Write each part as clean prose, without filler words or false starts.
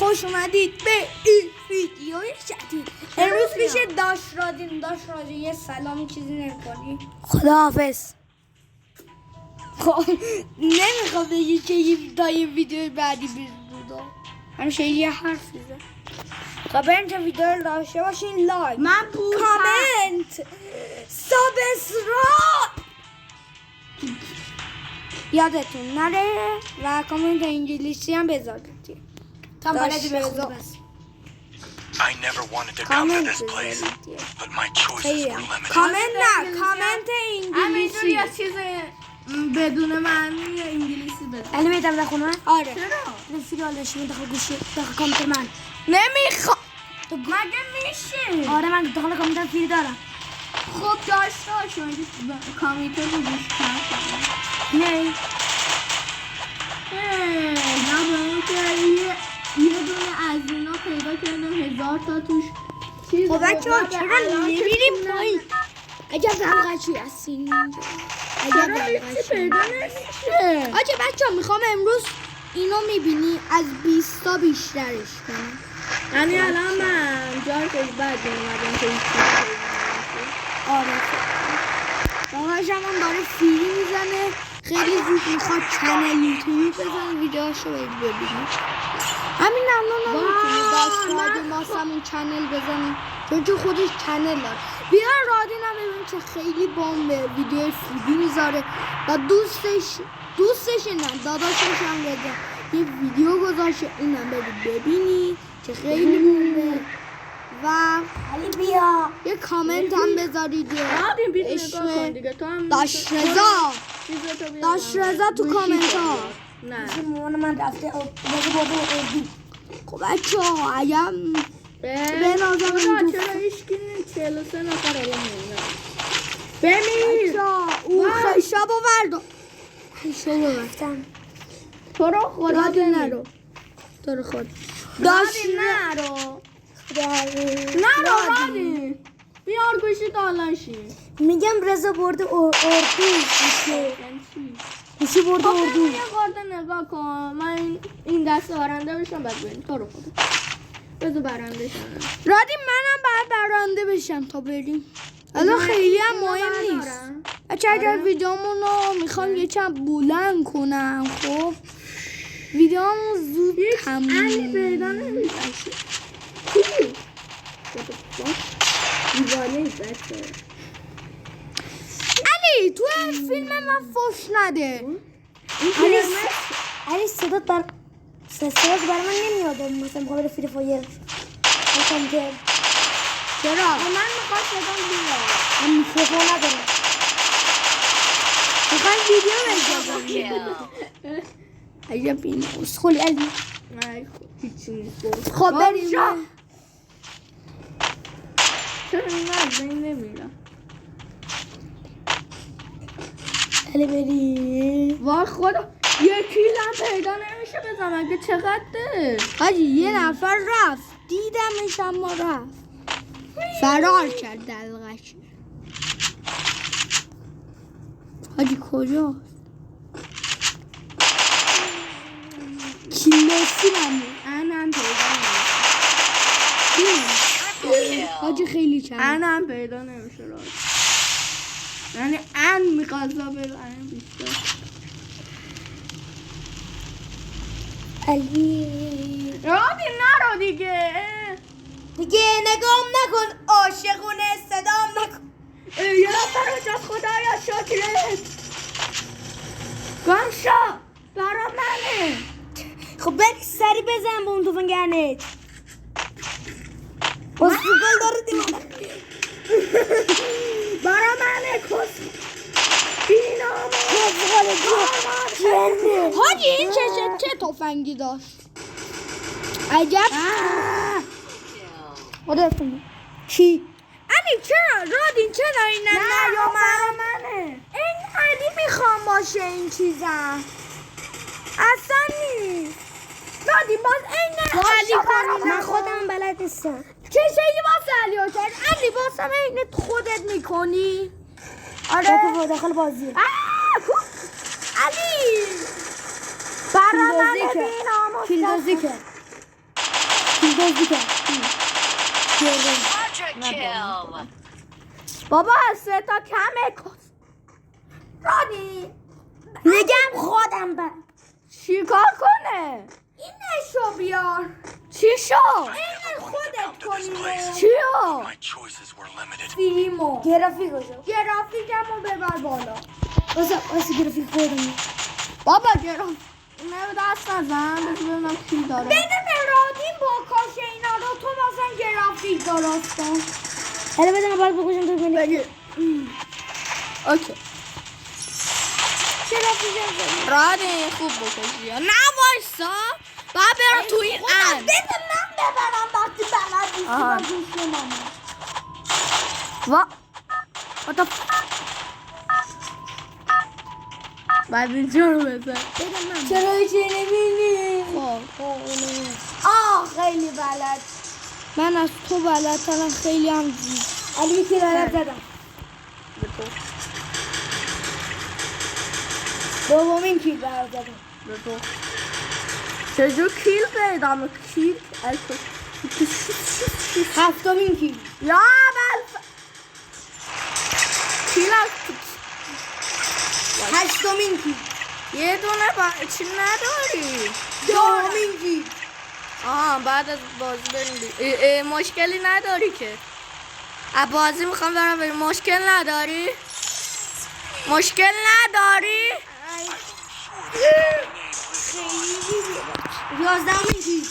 خوش اومدید به این ویدیوی جدید. امروز میشه داشرادین یه سلام چیزی نمی‌کنی؟ خداحافظ. خب نمیخوام بگی که یه ویدیو بعدی بیرون همیشه یه حرف میزن. خب بریم که ویدیو رو داشته باشین. لایک، کامنت، سابسکرایب یادتون نره و کامنت انگلیسی هم بذارید. تا بلدی بخونی بس. I never wanted to come to this place, but my choices were limited. کامنت انگلیسی یا چیز بدون معنی انگلیسی بده. علی میدم بخونم؟ آره. چرا؟ فیلال داشتیم داخل گوشی داخل کامپیوتر من. نمیخوام. مگه میشه؟ آره من داخل کامپیوتر فیل دارم. خب داشته شما کامپیوتر رو گوش کن. نه. نه به اون که یه دونه از اینا پیدا کردم 1000 تا توش چیز. خب بچه‌ها چرا نمیریم پایین؟ اگر دلغچی هستین اینجا. اگر دلغچی پیدا نمیشه. آجه بچه‌ها میخوام امروز اینو میبینی از 20 تا بیشترش کنم. یعنی الان من جای خیلی بد اومدم که هیچ چیزی آره داداشم هم داره فیلم میزنه. خیلی زود میخواد چنل یوتیوبی بزنه ویدیوهاشو ببینید. همین الان نمیتونی داشت ماسمون چنل بزنیم چون که خودش چنل داره. بیا رادین هم ببین که خیلی بامبه ویدیو فیدی میذاره و دوستش نه داداشش هم یه ویدیو گذاشته اینم ببینی که خیلی بامبه و علی بیا یه کامنت هم بذارید. داش رضا تو کامنت ها. نه مامان من رفته خب بچه ها اگر به نظر من چرا هیچکی نیست 43 نفر الان بمیر او خیشاب و وردو خیشاب و رفتم تو رو خدا نرو تو رو خود نرو رادی بیار گوشی دالاشی میگم رضا برده اردو گوشی برده اردو. یه خورده نگاه کن من این دسته برنده بشم بعد بریم تو رو خدا بذار برنده شم. رادی منم باید برنده بشم تا بریم. الان خیلی هم مهم نیست. بچه اگر ویدیومون رو میخوام یه چند بلند کنم خب ویدیومون زود تموم علی پیدا نمیشه علی تو فیلم من فوش نده. علی صدات برای من نمیاد مثلا میخوام بره فری فایر مثلا که چرا؟ من میخوام صدام بیاد من میکروفون ندارم میخوام ویدیو بگذارم عجب این اسخولی علی نه هیچی نیست خب بریم چرا اینقدر این نمیرم علی بریم وای خدا یکی لم پیدا نمیشه بزنم اگه چقدره حاجی یه نفر رفت دیدمش اما رفت فرار کرد دلغش. حاجی کجا کیلوسی انم پیدا نمیشه. حاجی خیلی چند انم پیدا نمیشه یعنی ان میخواستا بزنم بیشتر. علی رادی نرو دیگه نگام نکن عاشقونه صدام نکن. یه نفر اونجاست خدایا شکرت گمشا برا منه. خب بری سری بزن به اون توفنگرنت اسکول داره دیوانه برا منه کس بینامه حاجی این چه توفنگی داشت عجب. خودتون کی؟ علی چرا؟ رادین چرا این نه برا منه این علی میخوام باشه این چیزم اصلا نیست. رادین باز این علی کنی من خودم بلد نیستم چه شایی واسه علی ها کرد؟ علی واسه این خودت میکنی؟ آره تو داخل بازی علی برا من بینام کیلدازی کرد بازی کن. بابا 3 تا کمه. رانی نگم خودم به چیکار کنه؟ این نشو بیار. چی شو؟ این خودت کنیم. چیو؟ My choices were limited. فیلمو گرافیکشو گرافیکمو ببر بالا. واسه گرافیک خودم. بابا گرافیک اینو دست نزن ببینم کی داره. بین مرادین با کاش اینا رو تو مثلا گرافیک درست کن. حالا بدم باید بکشم تو ببینی. اوکی. گرافیک رانی خوب بکشی. نه وایسا. بعد برم تو این ان. بده من ببرم وقتی بلد آها. نیستی با گوش ماما. What the بعد اینجا رو بزن. چرا هیچی نمی‌بینی؟ خیلی بلد. من از تو بلدترم خیلی هم زود. علی که بلد زدم. دومین کیل بلد زدم. چجور کیل پیدا کیل؟ هفتمین کیل. یا بل کیل هشتمین کیل. یه دونه چی نداری؟ دومین کیل. بعد از بازی بریم مشکلی نداری که از بازی میخوام بریم مشکل نداری؟ مشکل نداری؟ 11مین کیل.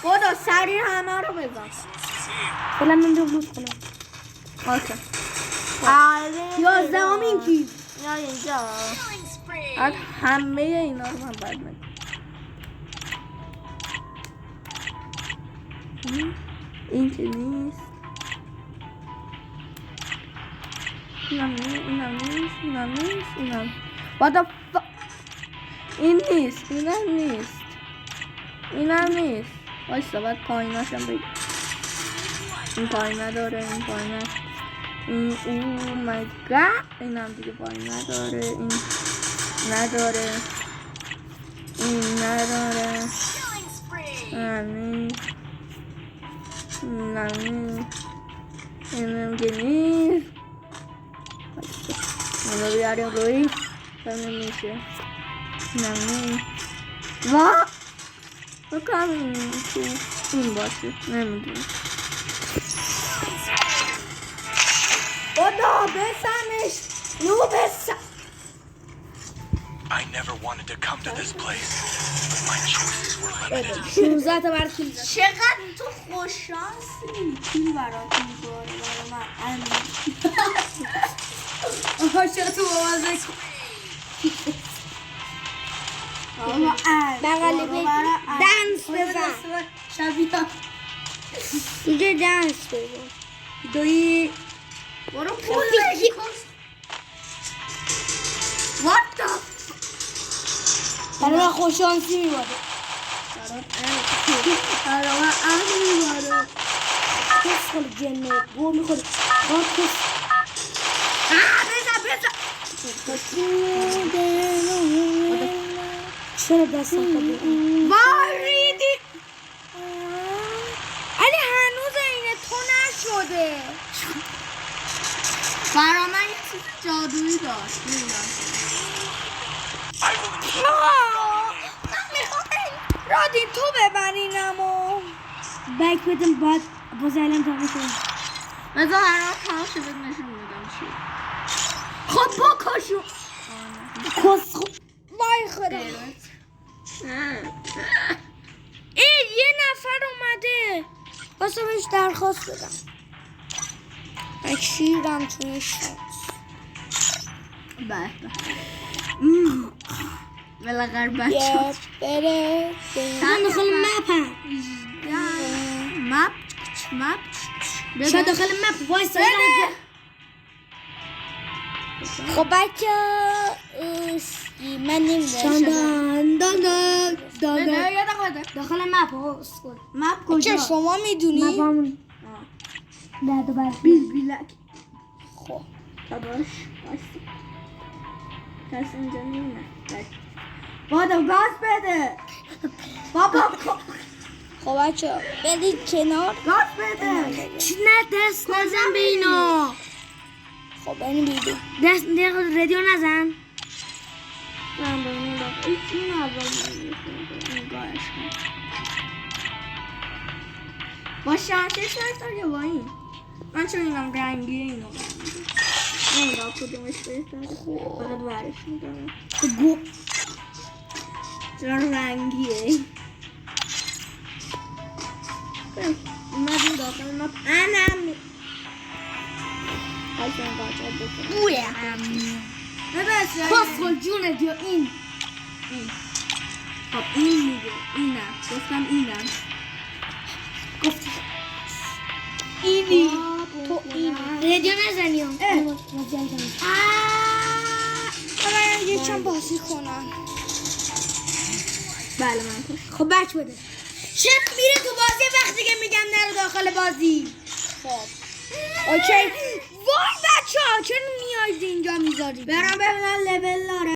خدا سریع همه رو بزن. فعلا من رو لوس کنم. اوکی. 11مین کیل. یا اینجا از همه اینا رو من باید میگم. این که نیست. اینم نیست. What the fuck؟ این نیست. اینم نیست. وایسا باید پاییناشم بگیم. این پایین نداره. این او مای گاد. اینم دیگه پایین نداره. این نداره. اینم که نیست. اینو بیاریم روی میشه. بکنم این باشه. نمیدونم. خدا بسنش. I never wanted to come to this place, but my choices were limited. 16 تا بر کیل. چقدر تو خوششانسی. کیل برات می‌باره برای من. چرا تو بازه کن. بغلی دنس بزن. شبیه دیگه دنس بزن. دوی برو پول بگی. What the برای من خوششانسی میباده. برای من میباره. کس خیلی جنه گو میخوره. بزن چرا دستم خواهد واریدی. علی هنوز اینه تو نشده. برای من یه چیز جادویی داشت. I will ensure من میخوام رادی تو ببرینمو. بک بدم بعد باز الان تمام شد. بذار هر وقت تمام شد نشون میدم چی. خب بکشو. کس وای خدا. یه نفر اومده. واسه بهش درخواست بدم. اکشیرم توی شانس. به بالاخره بچه بره من داخل مپم. مپ شاید داخل مپ وایسا. خب بچه من نمیدونم داخل مپ مپ کجا؟ کجا شما میدونی؟ مپ همون نه دوباره بیلک خب داداش کسی اینجا نیمه بابا گاز بده. بابا خب بچه بدید کنار. گاز بده. نه دست نزن به اینا. خب اینو بیدی دست رادیو نزن. من به اینو دارم. این اول نگاهش کن. با شانسش نستار یا با این؟ من چون اینم رنگی اینو نمیدونم کدومش بهتره. فقط ورش میدونم. گو چون رنگیه. اومدیم داخل مپ. انم قشنگ قاطع بکنم. بویه ببست کسخل جونه دیو این خب این میگه اینم گفتم اینم گفتی اینی تو این رادیو نزنی ها. حالا یکم بازی کنن. بله من کش خب بچ بده شب میره تو بازی وقتی که میگم نرو داخل بازی. خب اوکی. وای بچه ها چرا نیاز اینجا میذاری؟ برام ببینم لول داره.